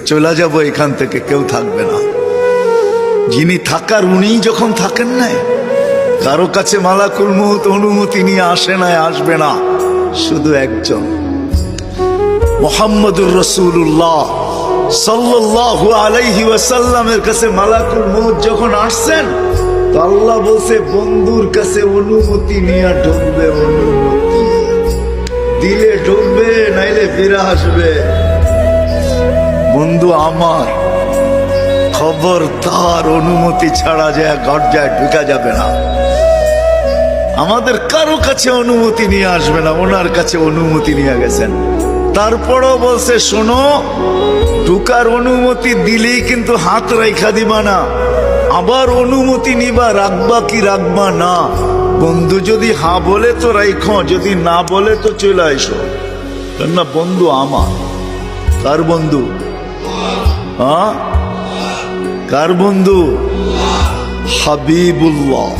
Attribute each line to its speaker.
Speaker 1: চলে যাব এখান থেকে, কেউ থাকবে না। যিনি থাকার উনি যখন থাকেন না, কারো কাছে মালাকুল মউত অনুমতি নিয়ে আসে না, আসবে না। শুধু একজন মুহাম্মদুর রাসূলুল্লাহ সাল্লাল্লাহু আলাইহি ওয়াসাল্লামের কাছে মালাকুল মউত যখন আসছেন, তো আল্লাহ বলছে বন্ধুর কাছে অনুমতি নিয়ে ঢুকবে। অনুমতি দিলে ঢুকবে, নাইলে ফিরে আসবে। বন্ধু আমার, খবরদার অনুমতি ছাড়া যায় গর্জায় ঢুকা যাবে না। আমাদের কারো কাছে অনুমতি নিয়ে আসবে না, ওনার কাছে অনুমতি নিয়ে গেছেন। তারপরও বলছে শোনো, ঢুকার অনুমতি দিলেই কিন্তু হাত রাইখা দিবা না, আবার অনুমতি নিবা, রাখবা কি রাখবা না। বন্ধু যদি হ্যাঁ বলে তো রাইখো, যদি না বলে তো চলে আইসো। না বন্ধু আমার, কার বন্ধু? হ্যাঁ, কার বন্ধু? হাবিবুল্লাহ